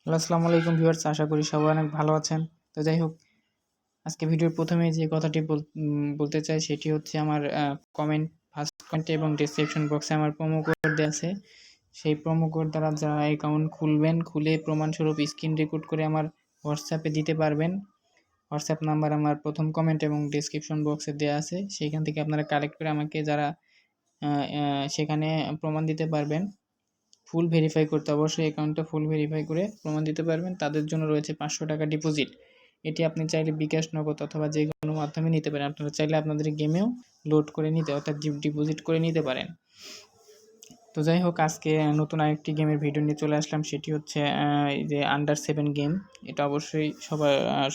Hello, আসসালামু আলাইকুম viewers. আশা করি সবাই অনেক ভালো আছেন। তো যাই হোক, আজকে ভিডিওর ১ম এ যে কথাটি বলতে চাই সেটি হচ্ছে আমার ফার্স্ট কমেন্টে এবং ডেসক্রিপশন বক্সে আমার প্রোমো কোড দেওয়া আছে। সেই প্রোমো কোড দ্বারা যারা অ্যাকাউন্ট খুলবেন, খুলে প্রমাণস্বরূপ স্ক্রিন রেকর্ড করে আমার হোয়াটসঅ্যাপে দিতে পারবেন। হোয়াটসঅ্যাপ নাম্বার আমার ১ম কমেন্ট এবং ডেসক্রিপশন বক্সে দেওয়া আছে। সেইখান থেকে আপনারা কালেক্ট করে আমাকে যারা আ আ সেখানে প্রমাণ দিতে পারবেন। ফুল ভেরিফাই করতে অবশ্যই অ্যাকাউন্টটা ফুল ভেরিফাই করে প্রমাণ দিতে পারবেন। তাদের জন্য রয়েছে ৳৫০০ ডিপোজিট। এটি আপনি চাইলে বিকাশ, নগদ অথবা যেকোনো মাধ্যমে নিতে পারেন। আপনারা চাইলে আপনাদের গেমেও লোড করে নিতে অর্থাৎ ডিপোজিট করে নিতে পারেন। তো যাই হোক, আজকে নতুন আরেকটি গেমের ভিডিও নিয়ে চলে আসলাম। সেটি হচ্ছে এই যে আন্ডার 7 গেম। এটা অবশ্যই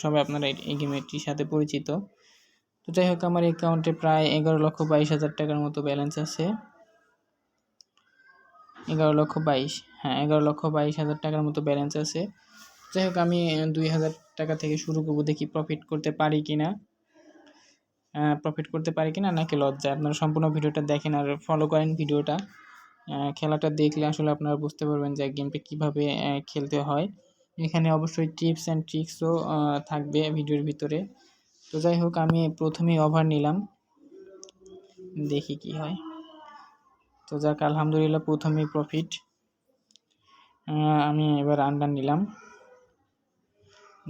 সবাই আপনারা এই গেমটির সাথে পরিচিত। তো যাই হোক, আমার অ্যাকাউন্টে প্রায় ১১,২২,০০০ মতো ব্যালেন্স আছে। ১১,২২,০০০, হ্যাঁ, ১১,২২,০০০ মতো ব্যালেন্স আছে। যাই হোক, আমি ৳২,০০০ থেকে শুরু করব, দেখি প্রফিট করতে পারি কিনা। নাকি লস যায়। আপনারা সম্পূর্ণ ভিডিওটা দেখেন আর ফলো করেন ভিডিওটা। খেলাটা দেখলে আসলে আপনারা বুঝতে পারবেন যে গেমটা কীভাবে খেলতে হয়। এখানে অবশ্যই টিপস অ্যান্ড ট্রিক্সও থাকবে ভিডিওর ভিতরে। তো যাই হোক, আমি প্রথমেই ওভার নিলাম, দেখি কি হয়। তো যাক, আলহামদুলিল্লাহ প্রথমেই প্রফিট। আমি এবার আন্ডার নিলাম।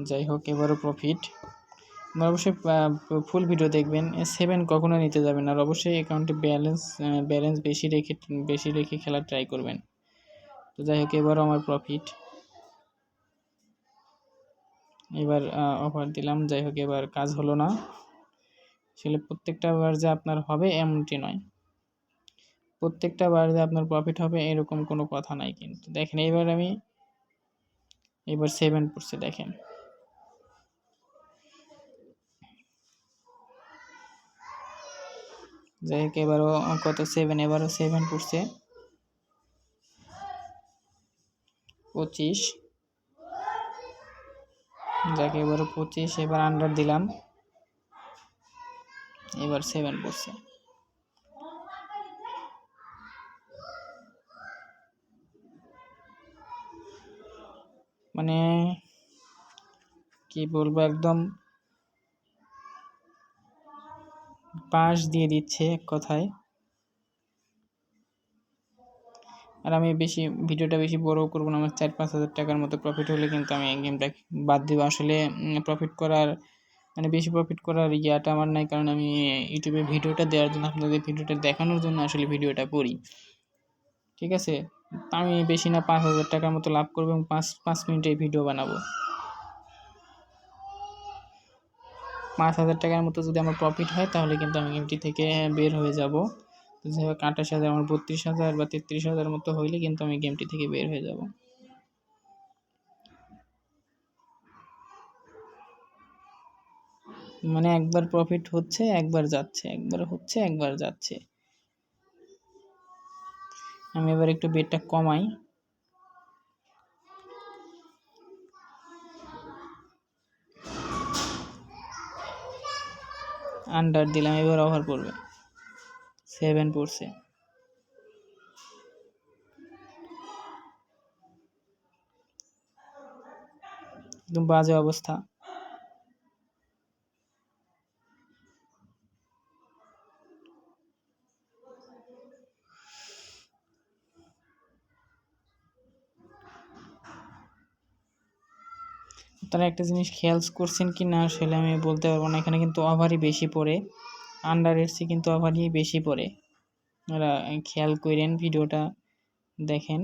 যাই হোক, এবারও প্রফিট। আপনারা অবশ্যই ফুল ভিডিও দেখবেন। 7 কখনো নিতে যাবেন আর অবশ্যই অ্যাকাউন্টে ব্যালেন্স বেশি রেখে খেলার ট্রাই করবেন। তো যাই হোক, এবারও আমার প্রফিট। এবার অফার দিলাম। যাই হোক, এবার কাজ হলো না। আসলে প্রত্যেকটা বার যে আপনার হবে এমনটি নয়। প্রত্যেকটা বার যে আপনার প্রফিট হবে এরকম কোনো কথা নাই কিন্তু। দেখেন, এবার 7 পড়ছে, দেখেন। যাই হোক, এবারও কত 7, এবারও 7 পড়ছে। 25, যাকে এবারও 25, এবার আন্ডার দিলাম, এবার 7 পড়ছে। মানে কি বলবো, একদম পাশ দিয়ে দিচ্ছে এক কথায়। আর আমি ভিডিওটা বেশি বড় করব না। আমার 4-5 হাজার টাকার মতো প্রফিট হলে কিন্তু আমি গেমটা বাদ দিব। আসলে প্রফিট করার বেশি প্রফিট করার ইয়াটা আমার নাই, কারণ আমি ইউটিউবে ভিডিওটা দেওয়ার জন্য, আপনাদের ভিডিওটা দেখানোর জন্য আসলে ভিডিওটা করি। ঠিক আছে, আমি বেশি না 5,000 টাকার মতো লাভ করবো এবং 5 মিনিটের ভিডিও বানাবো। 5,000 টাকার মতো যদি আমার প্রফিট হয় তাহলে কিন্তু আমি গেমটি থেকে বের হয়ে যাব। তো যাই হোক, 28,000, আমার 32,000 বা 33,000 মতো হইলে কিন্তু আমি গেমটি থেকে বের হয়ে যাব। একবার প্রফিট হচ্ছে, একবার যাচ্ছে, একবার হচ্ছে, একবার যাচ্ছে। আমি এবার একটু বেটটা কমাই। আন্ডার দিলাম, এবার ওভার পড়বে। 7 পড়ছে। একদম বাজে অবস্থা। আপনারা একটা জিনিস খেয়াল করছেন কি না আসলে আমি বলতে পারবো না। এখানে কিন্তু ওভারই বেশি পড়ে, আন্ডারের চেয়ে কিন্তু ওভারই বেশি পড়ে। আপনারা খেয়াল করেন, ভিডিওটা দেখেন।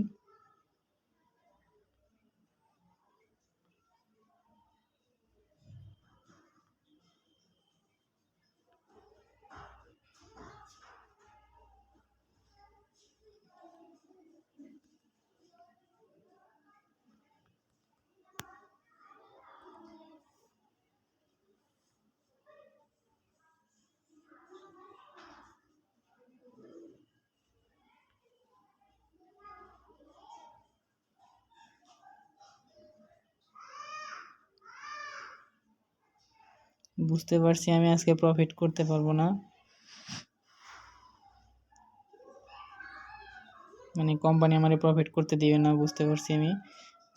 বুঝতে পারছি আমি আজকে প্রফিট করতে পারবো না। কোম্পানি আমারে প্রফিট করতে দিবে না, বুঝতে পারছি আমি।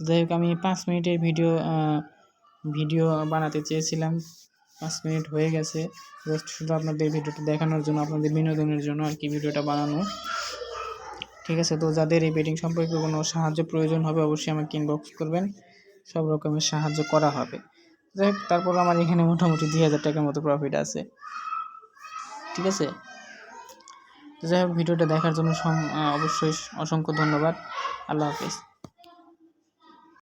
যাই হোক, আমি 5 মিনিটের ভিডিও বানাতে চেয়েছিলাম, 5 মিনিট হয়ে গেছে। জাস্ট শুধু আপনাদের ভিডিওটা দেখানোর জন্য, আপনাদের বিনোদনের জন্য আর কি ভিডিওটা বানানো। ঠিক আছে, তো যাদের এই বেটিং সম্পর্কে কোনো সাহায্য প্রয়োজন হবে অবশ্যই আমাকে ইনবক্স করবেন, সব রকমের সাহায্য করা হবে। যাই হোক, তারপর আমার এখানে মোটামুটি 2000 টাকার মতো প্রফিট আছে। ঠিক আছে, তো যাই হোক, ভিডিওটা দেখার জন্য অবশ্যই অসংখ্য ধন্যবাদ। আল্লাহ হাফেজ।